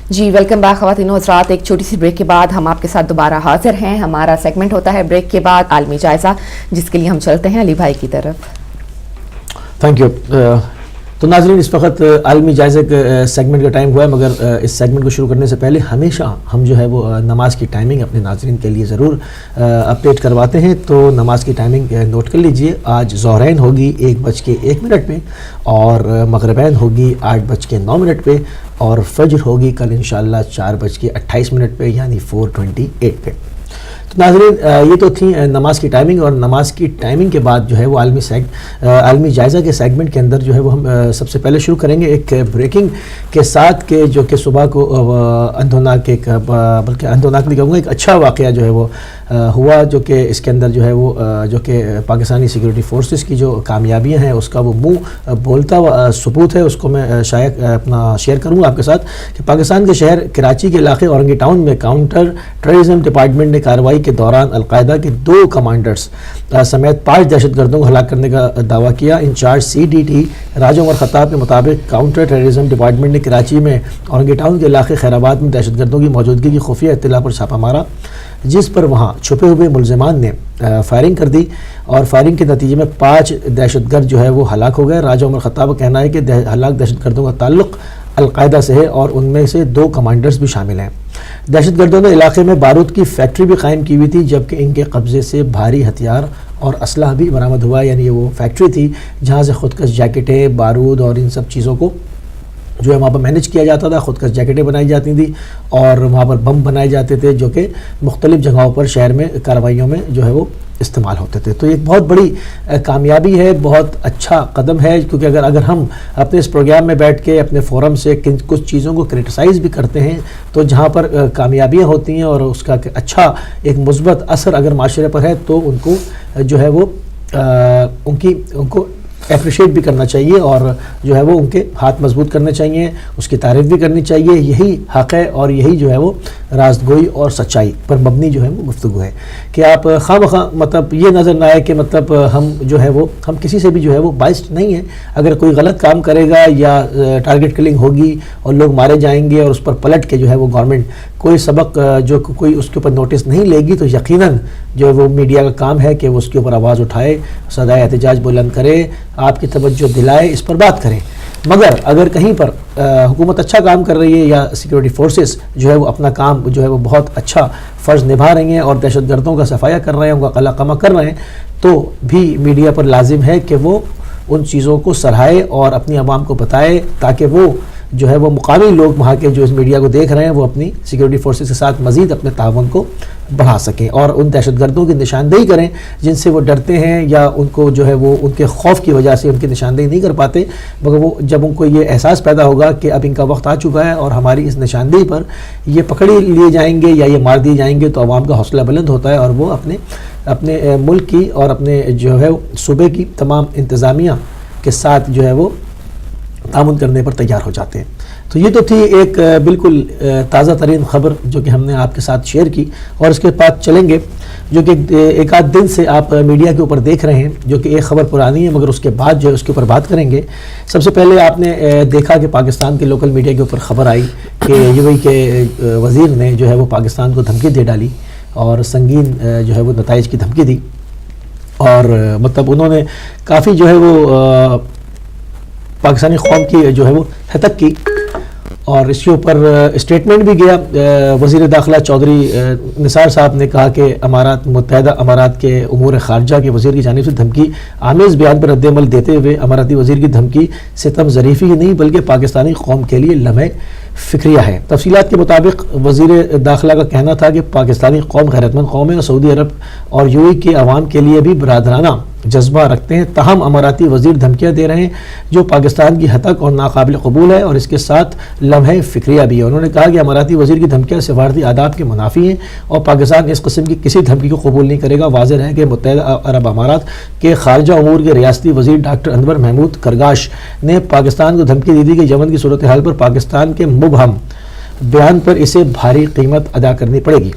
جی welcome back خواتین و حضرات. ایک چھوٹی سی بریک کے بعد ہم آپ کے ساتھ دوبارہ حاضر ہیں. ہمارا سیگمنٹ ہوتا ہے بریک کے بعد عالمی جائزہ, جس کے لیے ہم چلتے ہیں علی بھائی کی طرف. Thank you. تو ناظرین, اس وقت عالمی جائزے کے سیگمنٹ کا ٹائم ہوا ہے, مگر اس سیگمنٹ کو شروع کرنے سے پہلے ہمیشہ ہم جو ہے وہ نماز کی ٹائمنگ اپنے ناظرین کے لیے ضرور اپڈیٹ کرواتے ہیں. تو نماز کی ٹائمنگ نوٹ کر لیجئے. آج ظہرین ہوگی 1:01 پہ, اور مغربین ہوگی 8:09 پہ, اور فجر ہوگی کل انشاءاللہ 4:28 پہ, یعنی 4:28 پہ. تو ناظرین, یہ تو تھی نماز کی ٹائمنگ, اور نماز کی ٹائمنگ کے بعد جو ہے وہ عالمی جائزہ کے سیگمنٹ کے اندر جو ہے وہ ہم سب سے پہلے شروع کریں گے ایک بریکنگ کے ساتھ, کہ جو کہ صبح کو اندھوناک, ایک بلکہ اندھوناک نہیں کہوں گا, ایک اچھا واقعہ جو ہے وہ ہوا, جو کہ اس کے اندر جو ہے وہ جو کہ پاکستانی سیکورٹی فورسز کی جو کامیابیاں ہیں اس کا وہ منہ بولتا ہوا ثبوت ہے. اس کو میں شاید اپنا شیئر کروں گا آپ کے ساتھ, کہ پاکستان کے شہر کراچی کے علاقے اورنگی ٹاؤن میں کاؤنٹر ٹیررزم ڈپارٹمنٹ نے کارروائی کے دوران القاعدہ کے 2 کمانڈرز سمیت 5 دہشت گردوں کو ہلاک کرنے کا دعویٰ کیا. انچارج CDT راجہ عمر خطاب کے مطابق کاؤنٹر ٹیررزم ڈپارٹمنٹ نے کراچی میں اورنگی ٹاؤن کے علاقے خیرآباد میں دہشت گردوں کی موجودگی کی خفیہ اطلاع پر چھاپہ مارا, جس پر وہاں چھپے ہوئے ملزمان نے فائرنگ کر دی, اور فائرنگ کے نتیجے میں 5 دہشت گرد جو ہے وہ ہلاک ہو گئے. راجہ عمر خطاب کا کہنا ہے کہ ہلاک دہشت گردوں کا تعلق القاعدہ سے ہے, اور ان میں سے 2 کمانڈرز بھی شامل ہیں. دہشت گردوں نے علاقے میں بارود کی فیکٹری بھی قائم کی ہوئی تھی, جبکہ ان کے قبضے سے بھاری ہتھیار اور اسلحہ بھی برآمد ہوا. یعنی یہ وہ فیکٹری تھی جہاں سے خودکش جیکٹیں, بارود اور ان سب چیزوں کو جو ہے وہاں پر مینیج کیا جاتا تھا. خودکش جیکٹیں بنائی جاتی تھیں, اور وہاں پر بم بنائے جاتے تھے, جو کہ مختلف جگہوں پر شہر میں کارروائیوں میں جو ہے وہ استعمال ہوتے تھے. تو ایک بہت بڑی کامیابی ہے, بہت اچھا قدم ہے, کیونکہ اگر ہم اپنے اس پروگرام میں بیٹھ کے اپنے فورم سے کچھ چیزوں کو کرٹیسائز بھی کرتے ہیں, تو جہاں پر کامیابیاں ہوتی ہیں اور اس کا اچھا ایک مثبت اثر اگر معاشرے پر ہے, تو ان کو جو ہے وہ ان کو اپریشیٹ بھی کرنا چاہیے, اور جو ہے وہ ان کے ہاتھ مضبوط کرنے چاہیے, اس کی تعریف بھی کرنی چاہیے. یہی حق ہے, اور یہی جو ہے وہ راستگوئی اور سچائی پر مبنی جو ہے وہ گفتگو ہے, کہ آپ خواہ مطلب یہ نظر نہ آئے کہ مطلب ہم جو ہے وہ ہم کسی سے بھی جو ہے وہ باعث نہیں ہیں. اگر کوئی غلط کام کرے گا یا ٹارگٹ کلنگ ہوگی اور لوگ مارے جائیں گے, اور اس پر پلٹ کے جو ہے وہ گورنمنٹ کوئی سبق جو کوئی اس کے اوپر نوٹس نہیں لے گی, تو یقیناً جو وہ میڈیا کا کام ہے کہ وہ اس کے اوپر آواز اٹھائے, صدائے احتجاج بلند کرے, آپ کی توجہ دلائے, اس پر بات کریں. مگر اگر کہیں پر حکومت اچھا کام کر رہی ہے, یا سیکورٹی فورسز جو ہے وہ اپنا کام جو ہے وہ بہت اچھا فرض نبھا رہی ہیں, اور دہشت گردوں کا صفایا کر رہے ہیں, ان کا قلع قمع کر رہے ہیں, تو بھی میڈیا پر لازم ہے کہ وہ ان چیزوں کو سراہے اور اپنی عوام کو بتائے, تاکہ وہ جو ہے وہ مقامی لوگ وہاں کے جو اس میڈیا کو دیکھ رہے ہیں وہ اپنی سیکورٹی فورسز کے ساتھ مزید اپنے تعاون کو بڑھا سکیں, اور ان دہشت گردوں کی نشاندہی کریں جن سے وہ ڈرتے ہیں, یا ان کو جو ہے وہ ان کے خوف کی وجہ سے ان کی نشاندہی نہیں کر پاتے. مگر وہ جب ان کو یہ احساس پیدا ہوگا کہ اب ان کا وقت آ چکا ہے اور ہماری اس نشاندہی پر یہ پکڑی لیے جائیں گے یا یہ مار دیے جائیں گے, تو عوام کا حوصلہ بلند ہوتا ہے, اور وہ اپنے ملک کی اور اپنے جو ہے صوبے کی تمام انتظامیہ کے ساتھ جو ہے وہ تعاون کرنے پر تیار ہو جاتے ہیں. تو یہ تو تھی ایک بالکل تازہ ترین خبر جو کہ ہم نے آپ کے ساتھ شیئر کی, اور اس کے بعد چلیں گے جو کہ ایک آدھ دن سے آپ میڈیا کے اوپر دیکھ رہے ہیں, جو کہ ایک خبر پرانی ہے, مگر اس کے بعد جو ہے اس کے اوپر بات کریں گے. سب سے پہلے آپ نے دیکھا کہ پاکستان کے لوکل میڈیا کے اوپر خبر آئی کہ UAE کے وزیر نے جو ہے وہ پاکستان کو دھمکی دے ڈالی, اور سنگین جو ہے وہ نتائج کی دھمکی دی, اور مطلب انہوں نے کافی جو ہے وہ پاکستانی قوم کی جو ہے وہ ہتک کی, اور اس کے اوپر اسٹیٹمنٹ بھی گیا. وزیر داخلہ چودھری نثار صاحب نے کہا کہ متحدہ امارات کے امور خارجہ کے وزیر کی جانب سے دھمکی آمیز بیان پر رد عمل دیتے ہوئے اماراتی وزیر کی دھمکی ستم ظریفی ہی نہیں بلکہ پاکستانی قوم کے لیے لمحہ فکریہ ہے. تفصیلات کے مطابق وزیر داخلہ کا کہنا تھا کہ پاکستانی قوم غیرت مند قوم ہے, اور سعودی عرب اور UAE کے عوام کے لیے بھی برادرانہ جذبہ رکھتے ہیں. تاہم اماراتی وزیر دھمکیاں دے رہے ہیں جو پاکستان کی ہتک اور ناقابل قبول ہے, اور اس کے ساتھ لمحہ فکریہ بھی ہے. انہوں نے کہا کہ اماراتی وزیر کی دھمکیاں سفارتی آداب کے منافی ہیں, اور پاکستان اس قسم کی کسی دھمکی کو قبول نہیں کرے گا. واضح ہے کہ متحدہ عرب امارات کے خارجہ امور کے ریاستی وزیر ڈاکٹر انور محمود کرگاش نے پاکستان کو دھمکی دی تھی کہ یمن کی صورتحال پر پاکستان کے مبہم بیان پر اسے بھاری قیمت ادا کرنی پڑے گی.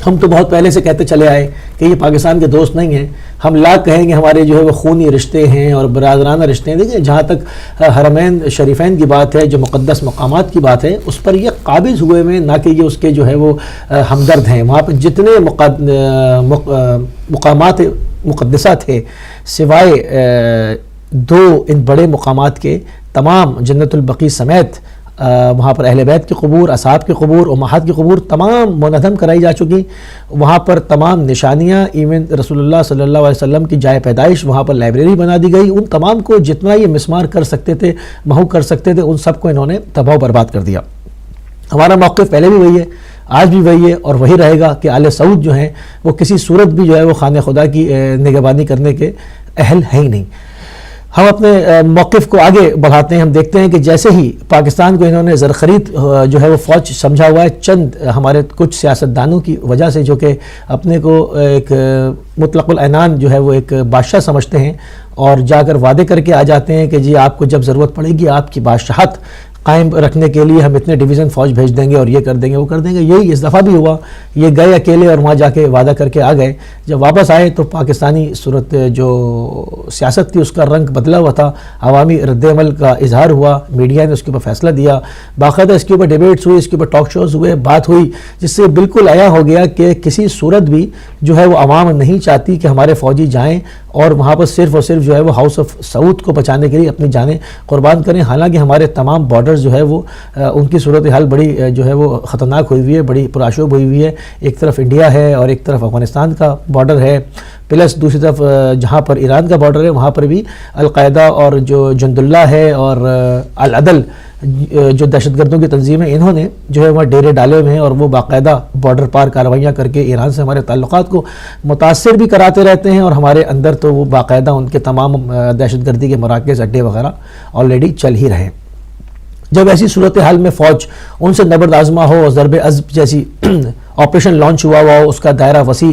ہم تو بہت پہلے سے کہتے چلے آئے کہ یہ پاکستان کے دوست نہیں ہیں. ہم لاکھ کہیں گے ہمارے جو ہے وہ خونی رشتے ہیں اور برادرانہ رشتے ہیں. دیکھیں جہاں تک حرمین شریفین کی بات ہے, جو مقدس مقامات کی بات ہے, اس پر یہ قابض ہوئے میں نہ کہ یہ اس کے جو ہے وہ ہمدرد ہیں. وہاں پہ جتنے مقامات مقدسہ تھے سوائے 2 ان بڑے مقامات کے, تمام جنت البقیع سمیت وہاں پر اہل بیت کی قبور, اصحاب کی قبور, امہات کی قبور تمام منہدم کرائی جا چکی. وہاں پر تمام نشانیاں, ایون رسول اللہ صلی اللہ علیہ وسلم کی جائے پیدائش, وہاں پر لائبریری بنا دی گئی. ان تمام کو جتنا یہ مسمار کر سکتے تھے, محو کر سکتے تھے, ان سب کو انہوں نے تباہ و برباد کر دیا. ہمارا موقف پہلے بھی وہی ہے, آج بھی وہی ہے اور وہی رہے گا کہ آل سعود جو ہیں وہ کسی صورت بھی جو ہے وہ خانہ خدا کی نگہبانی کرنے کے اہل ہیں ہی نہیں. ہم اپنے موقف کو آگے بڑھاتے ہیں. ہم دیکھتے ہیں کہ جیسے ہی پاکستان کو انہوں نے زرخرید جو ہے وہ فوج سمجھا ہوا ہے, چند ہمارے کچھ سیاستدانوں کی وجہ سے, جو کہ اپنے کو ایک مطلق العنان جو ہے وہ ایک بادشاہ سمجھتے ہیں اور جا کر وعدے کر کے آ جاتے ہیں کہ جی آپ کو جب ضرورت پڑے گی آپ کی بادشاہت قائم رکھنے کے لیے ہم اتنے ڈویژن فوج بھیج دیں گے اور یہ کر دیں گے وہ کر دیں گے. یہی اس دفعہ بھی ہوا. یہ گئے اکیلے اور وہاں جا کے وعدہ کر کے آ گئے. جب واپس آئے تو پاکستانی صورت جو سیاست تھی اس کا رنگ بدلا ہوا تھا. عوامی رد عمل کا اظہار ہوا, میڈیا نے اس کے اوپر فیصلہ دیا, باقاعدہ اس کے اوپر ڈیبیٹس ہوئے, اس کے اوپر ٹاک شوز ہوئے, بات ہوئی, جس سے بالکل عیاں ہو گیا کہ کسی صورت بھی جو ہے وہ عوام نہیں چاہتی کہ ہمارے فوجی جائیں اور وہاں پر صرف اور صرف جو ہے وہ ہاؤس آف سعود کو بچانے کے لیے اپنی جانیں قربان کریں. حالانکہ ہمارے تمام بارڈرز جو ہے وہ ان کی صورتحال بڑی جو ہے وہ خطرناک ہوئی ہوئی ہے, بڑی پرآشوب ہوئی ہوئی ہے. ایک طرف انڈیا ہے اور ایک طرف افغانستان کا بارڈر ہے, پلس دوسری طرف جہاں پر ایران کا بارڈر ہے وہاں پر بھی القاعدہ اور جو جند اللہ ہے اور العدل جو دہشت گردوں کی تنظیم ہے, انہوں نے جو ہے وہاں ڈیرے ڈالے ہوئے ہیں اور وہ باقاعدہ بارڈر پار کارروائیاں کر کے ایران سے ہمارے تعلقات کو متاثر بھی کراتے رہتے ہیں. اور ہمارے اندر تو وہ باقاعدہ ان کے تمام دہشت گردی کے مراکز, اڈے وغیرہ آلریڈی چل ہی رہے ہیں. جب ایسی صورتحال میں فوج ان سے نبرد آزما ہو اور ضرب عضب جیسی آپریشن لانچ ہوا ہو, اس کا دائرہ وسیع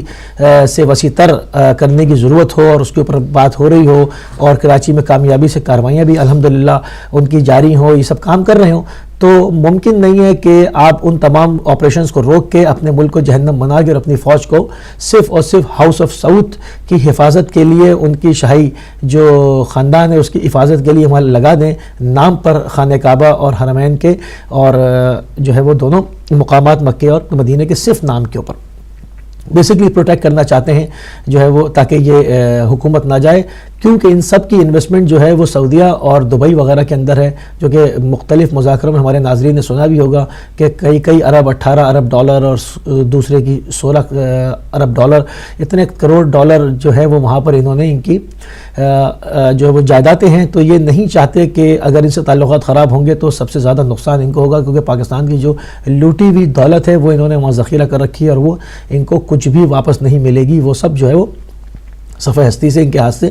سے وسیع تر کرنے کی ضرورت ہو اور اس کے اوپر بات ہو رہی ہو, اور کراچی میں کامیابی سے کاروائیاں بھی الحمدللہ ان کی جاری ہوں, یہ سب کام کر رہے ہوں, تو ممکن نہیں ہے کہ آپ ان تمام آپریشنز کو روک کے اپنے ملک کو جہنم بنا کے اور اپنی فوج کو صرف اور صرف ہاؤس آف سعود کی حفاظت کے لیے, ان کی شاہی جو خاندان ہے اس کی حفاظت کے لیے وہاں لگا دیں, نام پر خانہ کعبہ اور حرمین کے, اور جو ہے وہ دونوں مقامات مکے اور مدینے کے صرف نام کے اوپر بیسکلی پروٹیکٹ کرنا چاہتے ہیں جو ہے وہ, تاکہ یہ حکومت نہ جائے. کیونکہ ان سب کی انویسٹمنٹ جو ہے وہ سعودیہ اور دبئی وغیرہ کے اندر ہے, جو کہ مختلف مذاکروں میں ہمارے ناظرین نے سنا بھی ہوگا کہ کئی ارب, 18 ارب ڈالر اور دوسرے کی 16 ارب ڈالر, اتنے کروڑ ڈالر جو ہے وہ وہاں پر انہوں نے ان کی جو ہے وہ جائیدادیں ہیں. تو یہ نہیں چاہتے کہ اگر ان سے تعلقات خراب ہوں گے تو سب سے زیادہ نقصان ان کو ہوگا, کیونکہ پاکستان کی جو لوٹی ہوئی دولت ہے وہ انہوں نے وہاں ذخیرہ کر رکھی ہے اور وہ ان کو کچھ بھی واپس نہیں ملے گی. وہ سب جو ہے وہ صفحہ ہستی سے ان کے ہاتھ سے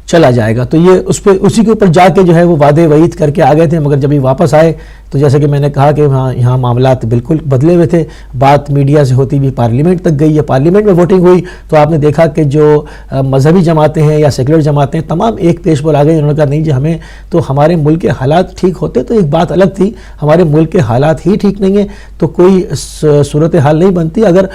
چلا جائے گا. تو یہ اسی کے اوپر جا کے جو ہے وہ وعدے وعید کر کے آ گئے تھے, مگر جب یہ واپس آئے تو جیسے کہ میں نے کہا کہ یہاں معاملات بالکل بدلے ہوئے تھے. بات میڈیا سے ہوتی بھی پارلیمنٹ تک گئی, یا پارلیمنٹ میں ووٹنگ ہوئی تو آپ نے دیکھا کہ جو مذہبی جماعتیں ہیں یا سیکولر جماعتیں تمام ایک پیش پر آ گئی. انہوں نے کہا نہیں جی, ہمیں تو ہمارے ملک کے حالات ٹھیک ہوتے تو ایک بات الگ تھی, ہمارے ملک کے حالات ہی ٹھیک نہیں ہیں تو کوئی صورتحال نہیں بنتی. اگر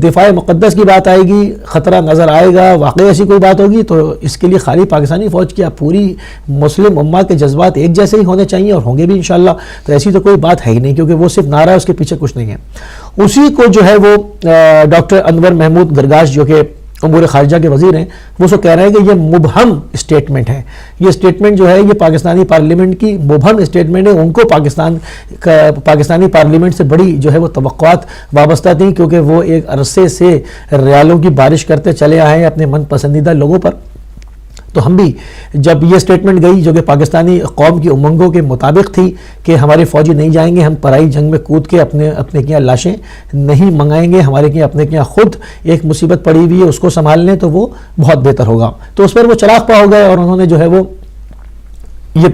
دفاع مقدس کی بات آئے گی, خطرہ نظر آئے گا, واقعی ایسی کوئی بات ہوگی تو اس کے لیے خالی پاکستانی فوج کی پوری مسلم امہ کے جذبات ایک جیسے ہی ہونے چاہیے اور ہوں گے بھی انشاءاللہ. تو ایسی تو کوئی بات ہے ہی نہیں, کیونکہ وہ صرف نعرہ ہے, اس کے پیچھے کچھ نہیں ہے. اسی کو جو ہے وہ ڈاکٹر انور محمود گرگاش جو کہ امور خارجہ کے وزیر ہیں, وہ سو کہہ رہے ہیں کہ یہ مبہم اسٹیٹمنٹ ہے. یہ اسٹیٹمنٹ جو ہے یہ پاکستانی پارلیمنٹ کی مبہم اسٹیٹمنٹ ہے. ان کو پاکستانی پارلیمنٹ سے بڑی جو ہے وہ توقعات وابستہ تھیں, کیونکہ وہ ایک عرصے سے ریالوں کی بارش کرتے چلے آئے ہیں اپنے من پسندیدہ لوگوں پر. تو ہم بھی جب یہ سٹیٹمنٹ گئی جو کہ پاکستانی قوم کی امنگوں کے مطابق تھی کہ ہمارے فوجی نہیں جائیں گے, ہم پرائی جنگ میں کود کے اپنے کیا لاشیں نہیں منگائیں گے, ہمارے کیا اپنے کیا خود ایک مصیبت پڑی ہوئی ہے اس کو سنبھال لیں تو وہ بہت بہتر ہوگا. تو اس پر وہ چراغ پا ہو گئے اور انہوں نے جو ہے وہ یہ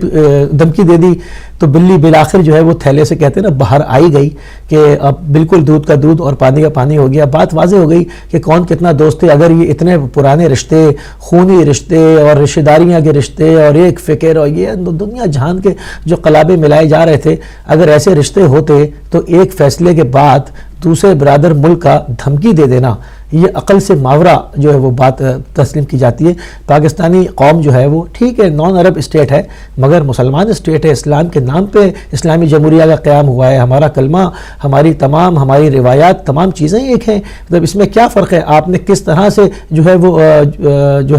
دھمکی دے دی. تو بلی بالآخر جو ہے وہ تھیلے سے کہتے ہیں نا باہر آئی گئی کہ اب بالکل دودھ کا دودھ اور پانی کا پانی ہو گیا. بات واضح ہو گئی کہ کون کتنا دوست تھے. اگر یہ اتنے پرانے رشتے, خونی رشتے اور رشتہ داریاں کے رشتے اور ایک فکر اور یہ دنیا جہان کے جو قلابے ملائے جا رہے تھے, اگر ایسے رشتے ہوتے تو ایک فیصلے کے بعد دوسرے برادر ملک کا دھمکی دے دینا، یہ عقل سے ماورا جو ہے وہ بات تسلیم کی جاتی ہے۔ پاکستانی قوم جو ہے وہ ٹھیک ہے نان عرب اسٹیٹ ہے مگر مسلمان اسٹیٹ ہے، اسلام کے نام پہ اسلامی جمہوریہ کا قیام ہوا ہے، ہمارا کلمہ، ہماری روایات، تمام چیزیں ایک ہیں، مطلب اس میں کیا فرق ہے؟ آپ نے کس طرح سے جو ہے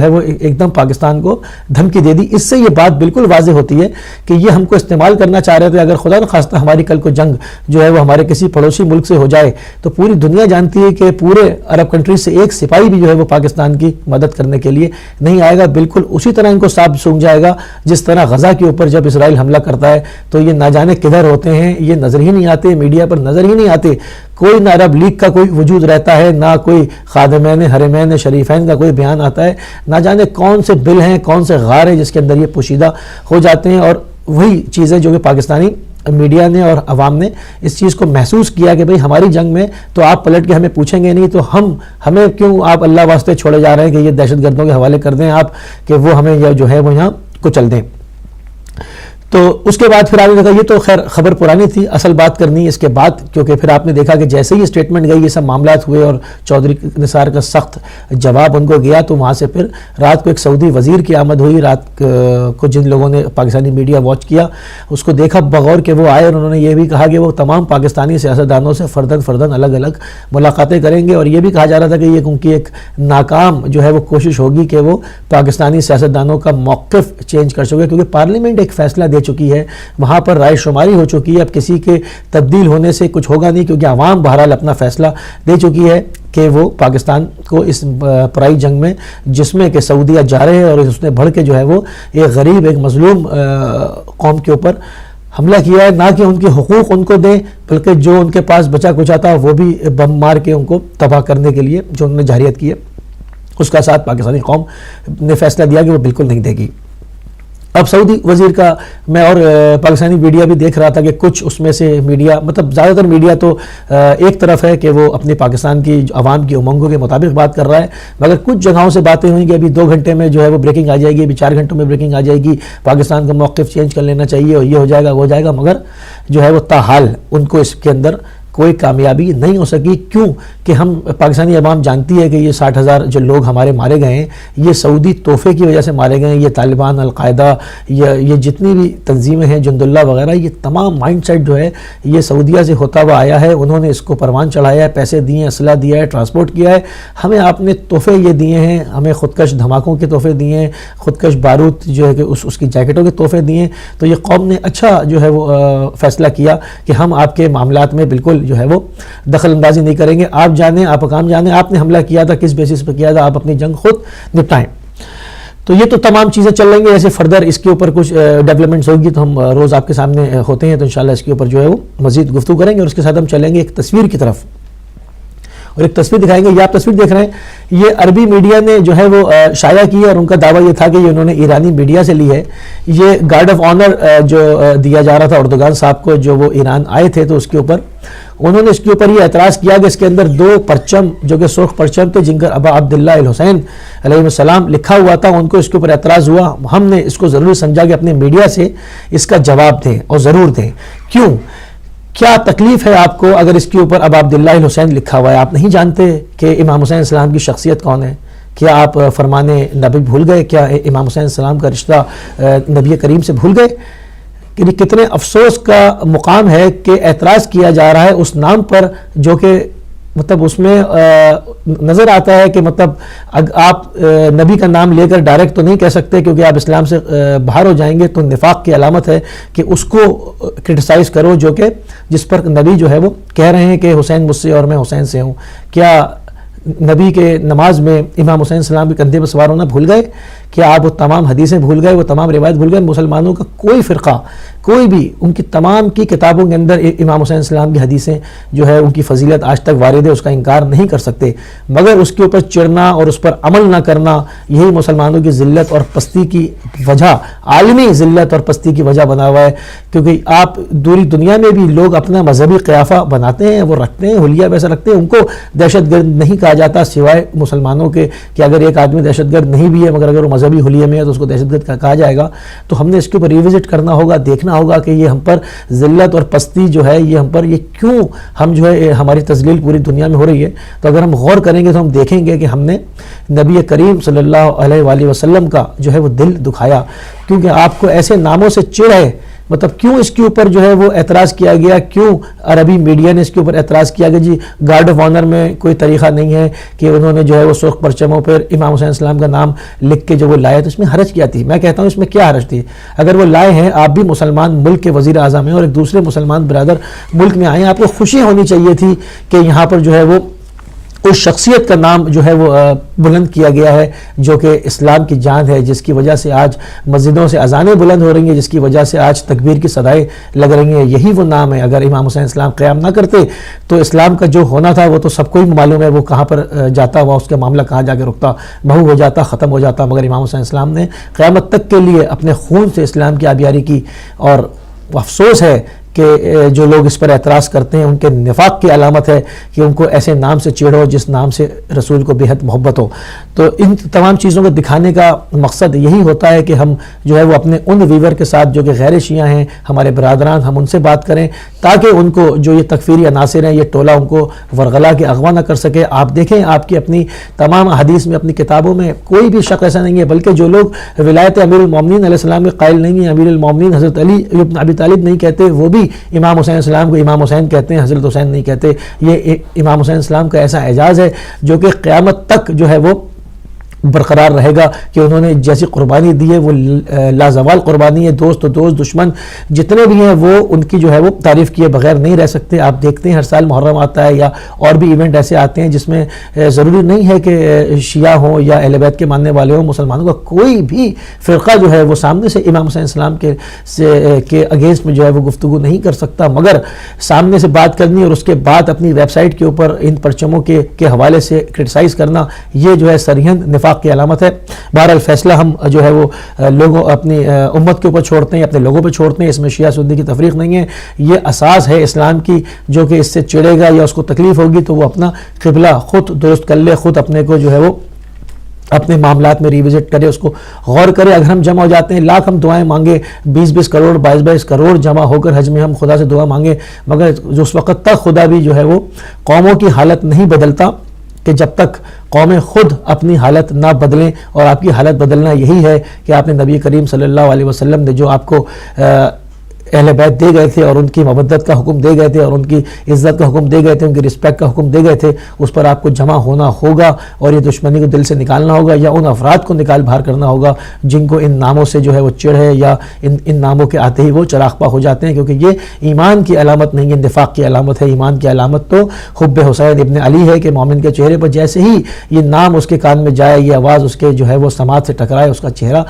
وہ ایک دم پاکستان کو دھمکی دے دی۔ اس سے یہ بات بالکل واضح ہوتی ہے کہ یہ ہم کو استعمال کرنا چاہ رہے تھے۔ اگر خدا نخواستہ ہماری کل کو جنگ جو ہے وہ ہمارے کسی پڑوسی ملک سے ہو جائے تو پوری دنیا جانتی ہے کہ پورے عرب کنٹری سے ایک سپاہی بھی جو ہے وہ پاکستان کی مدد کرنے کے لیے نہیں آئے گا، بالکل اسی طرح ان کو سانپ سونگھ جائے گا جس طرح غزہ کے اوپر جب اسرائیل حملہ کرتا ہے تو یہ نہ جانے کدھر ہوتے ہیں، یہ نظر ہی نہیں آتے، میڈیا پر نظر ہی نہیں آتے، کوئی نہ عرب لیگ کا کوئی وجود رہتا ہے، نہ کوئی خادمین حرمین شریفین کا کوئی بیان آتا ہے، نہ جانے کون سے بل ہیں، کون سے غار ہیں جس کے اندر یہ پوشیدہ ہو جاتے ہیں۔ اور وہی چیزیں جو کہ پاکستانی میڈیا نے اور عوام نے اس چیز کو محسوس کیا کہ بھئی ہماری جنگ میں تو آپ پلٹ کے ہمیں پوچھیں گے نہیں تو ہمیں کیوں آپ اللہ واسطے چھوڑے جا رہے ہیں کہ یہ دہشت گردوں کے حوالے کر دیں آپ کہ وہ ہمیں جو ہے وہ یہاں کچل دیں۔ تو اس کے بعد پھر آپ نے دیکھا، یہ تو خیر خبر پرانی تھی، اصل بات کرنی اس کے بعد، کیونکہ پھر آپ نے دیکھا کہ جیسے ہی اسٹیٹمنٹ گئی یہ سب معاملات ہوئے اور چودھری نثار کا سخت جواب ان کو گیا، تو وہاں سے پھر رات کو ایک سعودی وزیر کی آمد ہوئی۔ رات کو جن لوگوں نے پاکستانی میڈیا واچ کیا اس کو دیکھا بغور کہ وہ آئے اور انہوں نے یہ بھی کہا کہ وہ تمام پاکستانی سیاستدانوں سے فرداً الگ الگ ملاقاتیں کریں گے، اور یہ بھی کہا جا رہا تھا کہ یہ ان کی ایک ناکام جو ہے وہ کوشش ہوگی کہ وہ پاکستانی سیاستدانوں کا موقف چینج کر سکے، کیونکہ پارلیمنٹ ایک فیصلہ دے چکی ہے، وہاں پر رائے شماری ہو چکی ہے، اب کسی کے تبدیل ہونے سے کچھ ہوگا نہیں، کیونکہ عوام بہرحال اپنا فیصلہ دے چکی ہے کہ وہ پاکستان کو اس پرائی جنگ میں جس میں کہ سعودیہ جا رہے ہیں اور اس نے بڑھ کے جو ہے وہ ایک غریب ایک مظلوم قوم کے اوپر حملہ کیا ہے، نہ کہ ان کے حقوق ان کو دیں بلکہ جو ان کے پاس بچا کچا تھا وہ بھی بم مار کے ان کو تباہ کرنے کے لیے جو انہوں نے جارحیت کی ہے اس کا ساتھ پاکستانی قوم نے فیصلہ دیا کہ وہ بالکل نہیں دے گی۔ اب سعودی وزیر کا میں اور پاکستانی میڈیا بھی دیکھ رہا تھا کہ کچھ اس میں سے میڈیا، مطلب زیادہ تر میڈیا تو ایک طرف ہے کہ وہ اپنے پاکستان کی عوام کی امنگوں کے مطابق بات کر رہا ہے، مگر کچھ جگہوں سے باتیں ہوئیں کہ ابھی 2 گھنٹے میں جو ہے وہ بریکنگ آ جائے گی، ابھی 4 گھنٹوں میں بریکنگ آ جائے گی، پاکستان کا موقف چینج کر لینا چاہیے اور یہ ہو جائے گا وہ ہو جائے گا، مگر جو ہے وہ تاحال ان کو اس کے اندر کوئی کامیابی نہیں ہو سکی۔ کیوں کہ ہم پاکستانی عوام جانتی ہے کہ یہ 60,000 جو لوگ ہمارے مارے گئے ہیں یہ سعودی تحفے کی وجہ سے مارے گئے ہیں، یہ طالبان، القاعدہ، یہ جتنی بھی تنظیمیں ہیں، جند اللہ وغیرہ، یہ تمام مائنڈ سیٹ جو ہے یہ سعودیہ سے ہوتا ہوا آیا ہے، انہوں نے اس کو پروان چڑھایا ہے، پیسے دیے، اسلحہ دیا ہے، ٹرانسپورٹ کیا ہے، ہمیں آپ نے تحفے یہ دیے ہیں، ہمیں خودکش دھماکوں کے تحفے دیے ہیں، خودکش بارود جو ہے کہ اس کی جیکٹوں کے تحفے دیے ہیں، تو یہ قوم نے اچھا جو ہے وہ فیصلہ کیا کہ ہم آپ کے معاملات میں بالکل جو ہے وہ دخل اندازی نہیں کریں گے، آپ جانیں، آپ حکام جانیں آپ نے حملہ کیا تھا کس بیسس پر کیا تھا، آپ اپنی جنگ خود نپٹائیں۔ تو یہ تو تمام چیزیں چل رہیں گے، ایسے فردر اس کے اوپر کچھ ڈیولپمنٹس ہوگی تو ہم روز آپ کے سامنے ہوتے ہیں، تو انشاءاللہ اس کے اوپر جو ہے وہ مزید گفتگو کریں گے، اور اس کے ساتھ ہم چلیں گے ایک تصویر کی طرف اور ایک تصویر دکھائیں گے۔ یہ آپ تصویر دیکھ رہے ہیں، یہ عربی میڈیا نے جو ہے وہ شائع کی ہے اور ان کا دعویٰ یہ تھا کہ یہ انہوں نے ایرانی میڈیا سے لی ہے۔ یہ گارڈ آف آنر جو دیا جا رہا تھا اردوغان صاحب کو جو وہ ایران آئے تھے، تو اس کے اوپر انہوں نے اس کے اوپر یہ اعتراض کیا کہ اس کے اندر 2 پرچم جو کہ سرخ پرچم تھے جن کا ابا عبداللہ الحسین علیہ السلام لکھا ہوا تھا، ان کو اس کے اوپر اعتراض ہوا۔ ہم نے اس کو ضروری سمجھا کہ اپنے میڈیا سے اس کا جواب دیں اور ضرور دیں۔ کیوں؟ کیا تکلیف ہے آپ کو اگر اس کے اوپر ابا عبداللہ الحسین لکھا ہوا ہے؟ آپ نہیں جانتے کہ امام حسین السلام کی شخصیت کون ہے؟ کیا آپ فرمان نبی بھول گئے؟ کیا امام حسین السلام کا رشتہ نبی کریم سے بھول گئے؟ کہ کتنے افسوس کا مقام ہے کہ اعتراض کیا جا رہا ہے اس نام پر جو کہ مطلب اس میں نظر آتا ہے کہ مطلب آپ نبی کا نام لے کر ڈائریکٹ تو نہیں کہہ سکتے کیونکہ آپ اسلام سے باہر ہو جائیں گے، تو نفاق کی علامت ہے کہ اس کو کرٹیسائز کرو جو کہ جس پر نبی جو ہے وہ کہہ رہے ہیں کہ حسین مجھ سے اور میں حسین سے ہوں۔ کیا نبی کے نماز میں امام حسین السلام کے کندھے پر سوار ہونا بھول گئے؟ کیا آپ وہ تمام حدیثیں بھول گئے، وہ تمام روایت بھول گئے؟ مسلمانوں کا کوئی فرقہ، کوئی بھی ان کی تمام کی کتابوں کے اندر امام حسین السلام کی حدیثیں جو ہے ان کی فضیلت آج تک وارد ہے، اس کا انکار نہیں کر سکتے، مگر اس کے اوپر چڑھنا اور اس پر عمل نہ کرنا یہی مسلمانوں کی ذلت اور پستی کی وجہ، عالمی ذلت اور پستی کی وجہ بنا ہوا ہے۔ کیونکہ آپ دوری دنیا میں بھی لوگ اپنا مذہبی قیافہ بناتے ہیں، وہ رکھتے ہیں، حلیہ ویسا رکھتے ہیں، ان کو دہشت گرد نہیں کہا جاتا سوائے مسلمانوں کے کہ اگر ایک آدمی دہشت گرد نہیں بھی ہے مگر اگر وہ مذہبی حلیے میں ہے تو اس کو دہشت گرد کہا جائے گا۔ تو ہم نے اس کے اوپر ریوزٹ کرنا ہوگا، دیکھنا دیکھنا ہوگا کہ یہ ہم پر ذلت اور پستی جو ہے یہ ہم پر یہ کیوں ہم جو ہے ہماری تذلیل پوری دنیا میں ہو رہی ہے. تو اگر ہم غور کریں گے تو ہم دیکھیں گے کہ ہم نے نبی کریم صلی اللہ علیہ وآلہ وسلم کا جو ہے وہ دل دکھایا, کیونکہ آپ کو ایسے ناموں سے چڑ ہے. مطلب کیوں اس کے اوپر جو ہے وہ اعتراض کیا گیا, کیوں عربی میڈیا نے اس کے اوپر اعتراض کیا کہ جی گارڈ آف آنر میں کوئی طریقہ نہیں ہے کہ انہوں نے جو ہے وہ سرخ پرچموں پر امام حسین السلام کا نام لکھ کے جو وہ لائے, تو اس میں حرج کیا تھی؟ میں کہتا ہوں اس میں کیا حرج تھی؟ اگر وہ لائے ہیں, آپ بھی مسلمان ملک کے وزیر اعظم ہیں اور ایک دوسرے مسلمان برادر ملک میں آئے ہیں, آپ کو خوشی ہونی چاہیے تھی کہ یہاں پر جو ہے وہ اس شخصیت کا نام جو ہے وہ بلند کیا گیا ہے جو کہ اسلام کی جان ہے, جس کی وجہ سے آج مسجدوں سے اذانیں بلند ہو رہی ہیں, جس کی وجہ سے آج تکبیر کی صدائیں لگ رہی ہیں. یہی وہ نام ہے. اگر امام حسین اسلام قیام نہ کرتے تو اسلام کا جو ہونا تھا وہ تو سب کو ہی معلوم ہے وہ کہاں پر جاتا, وہ اس کا معاملہ کہاں جا کے رکتا, بہو ہو جاتا, ختم ہو جاتا. مگر امام حسین اسلام نے قیامت تک کے لیے اپنے خون سے اسلام کی آبیاری کی, اور افسوس ہے کہ جو لوگ اس پر اعتراض کرتے ہیں ان کے نفاق کی علامت ہے کہ ان کو ایسے نام سے چیڑو جس نام سے رسول کو بے حد محبت ہو. تو ان تمام چیزوں کو دکھانے کا مقصد یہی ہوتا ہے کہ ہم جو ہے وہ اپنے ان ویور کے ساتھ جو کہ غیر شیعہ ہیں, ہمارے برادران, ہم ان سے بات کریں تاکہ ان کو جو یہ تکفیری عناصر ہیں, یہ ٹولہ ان کو ورغلا کے اغوا نہ کر سکے. آپ دیکھیں آپ کی اپنی تمام حدیث میں, اپنی کتابوں میں کوئی بھی شک ایسا نہیں ہے, بلکہ جو لوگ ولایت امیر المومنین علیہ السلام کے قائل نہیں ہیں, امیر المومنین حضرت علی ابن ابی طالب نہیں کہتے, وہ بھی امام حسین السلام کو امام حسین کہتے ہیں, حضرت حسین نہیں کہتے. یہ امام حسین السلام کا ایسا اعزاز ہے جو کہ قیامت تک جو ہے وہ برقرار رہے گا کہ انہوں نے جیسی قربانی دی ہے وہ لازوال قربانی ہے. دوست و دوست دشمن جتنے بھی ہیں وہ ان کی جو ہے وہ تعریف کیے بغیر نہیں رہ سکتے. آپ دیکھتے ہیں ہر سال محرم آتا ہے یا اور بھی ایونٹ ایسے آتے ہیں جس میں ضروری نہیں ہے کہ شیعہ ہوں یا اہل بیت کے ماننے والے ہوں, مسلمانوں کا کوئی بھی فرقہ جو ہے وہ سامنے سے امام حسین السلام کے اگینسٹ میں جو ہے وہ گفتگو نہیں کر سکتا, مگر سامنے سے بات کرنی اور اس کے بعد اپنی ویب سائٹ کے اوپر ان پرچموں کے حوالے سے کرٹیسائز کرنا, یہ جو ہے سرہند نفاق کی علامت ہے. بہرحال فیصلہ ہم جو ہے وہ لوگوں اپنی امت کے اوپر چھوڑتے ہیں, اپنے لوگوں پہ چھوڑتے ہیں. اس میں شیعہ سنی کی تفریق نہیں ہے, یہ اساس ہے اسلام کی. جو کہ اس سے چڑھے گا یا اس کو تکلیف ہوگی تو وہ اپنا قبلہ خود درست کر لے, خود اپنے کو جو ہے وہ اپنے معاملات میں ریوزٹ کرے, اس کو غور کرے. اگر ہم جمع ہو جاتے ہیں, لاکھ ہم دعائیں مانگے, 20-20 کروڑ 22-22 کروڑ جمع ہو کر حج میں ہم خدا سے دعا مانگے, مگر اس وقت تک خدا بھی جو ہے وہ قوموں کی حالت نہیں بدلتا کہ جب تک قومیں خود اپنی حالت نہ بدلیں. اور آپ کی حالت بدلنا یہی ہے کہ آپ نے نبی کریم صلی اللہ علیہ وسلم نے جو آپ کو اہل بیت دے گئے تھے اور ان کی مودت کا حکم دے گئے تھے اور ان کی عزت کا حکم دے گئے تھے, ان کی رسپیکٹ کا حکم دے گئے تھے, اس پر آپ کو جمع ہونا ہوگا اور یہ دشمنی کو دل سے نکالنا ہوگا یا ان افراد کو نکال باہر کرنا ہوگا جن کو ان ناموں سے جو ہے وہ چڑھ ہے یا ان ناموں کے آتے ہی وہ چراغپا ہو جاتے ہیں, کیونکہ یہ ایمان کی علامت نہیں ہے, نفاق کی علامت ہے. ایمان کی علامت تو حب حسین ابن علی ہے کہ مومن کے چہرے پر جیسے ہی یہ نام اس کے کان میں جائے, یہ آواز اس کے جو ہے وہ سماعت سے ٹکرائے, اس کا چہرہ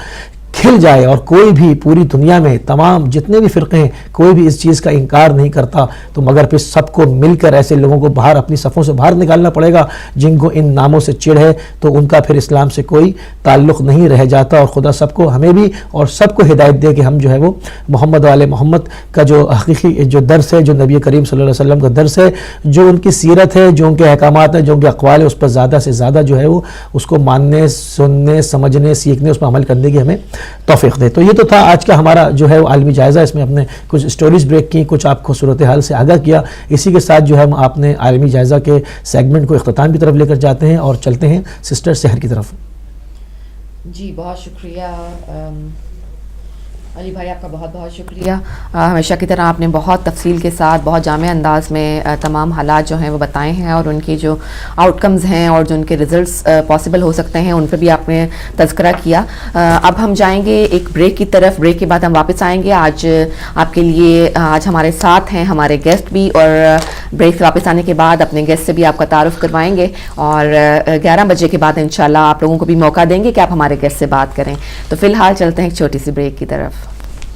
کھل جائے. اور کوئی بھی پوری دنیا میں تمام جتنے بھی فرقے ہیں کوئی بھی اس چیز کا انکار نہیں کرتا, تو مگر پھر سب کو مل کر ایسے لوگوں کو باہر اپنی صفوں سے باہر نکالنا پڑے گا جن کو ان ناموں سے چڑھ ہے, تو ان کا پھر اسلام سے کوئی تعلق نہیں رہ جاتا. اور خدا سب کو, ہمیں بھی اور سب کو ہدایت دے کہ ہم جو ہے وہ محمد و آل محمد کا جو حقیقی جو درس ہے, جو نبی کریم صلی اللہ علیہ وسلم کا درس ہے, جو ان کی سیرت ہے, جو ان کے احکامات ہیں, جو ان کے اقوال ہے, اس پر زیادہ سے زیادہ جو ہے وہ اس کو ماننے, سننے, سمجھنے, سیکھنے, اس پر عمل کرنے کی ہمیں توفیق دے. تو یہ تو تھا آج کا ہمارا جو ہے وہ عالمی جائزہ. اس میں ہم نے کچھ سٹوریز بریک کی, کچھ آپ کو صورتحال سے آگاہ کیا. اسی کے ساتھ جو ہے ہم آپ نے عالمی جائزہ کے سیگمنٹ کو اختتام کی طرف لے کر جاتے ہیں اور چلتے ہیں سسٹر سحر کی طرف. جی بہت شکریہ علی بھائی, آپ کا بہت بہت شکریہ. ہمیشہ کی طرح آپ نے بہت تفصیل کے ساتھ بہت جامع انداز میں تمام حالات جو ہیں وہ بتائے ہیں اور ان کی جو آؤٹ کمز ہیں اور جو ان کے ریزلٹس پاسبل ہو سکتے ہیں ان پہ بھی آپ نے تذکرہ کیا. اب ہم جائیں گے ایک بریک کی طرف. بریک کے بعد ہم واپس آئیں گے. آج آپ کے لیے آج ہمارے ساتھ ہیں ہمارے گیسٹ بھی, اور بریک سے واپس آنے کے بعد اپنے گیسٹ سے بھی آپ کا تعارف کروائیں گے, اور 11 بجے کے بعد انشاءاللہ آپ لوگوں کو بھی موقع دیں گے کہ آپ ہمارے گیسٹ سے بات کریں. تو فی الحال چلتے ہیں ایک چھوٹی سی بریک کی طرف.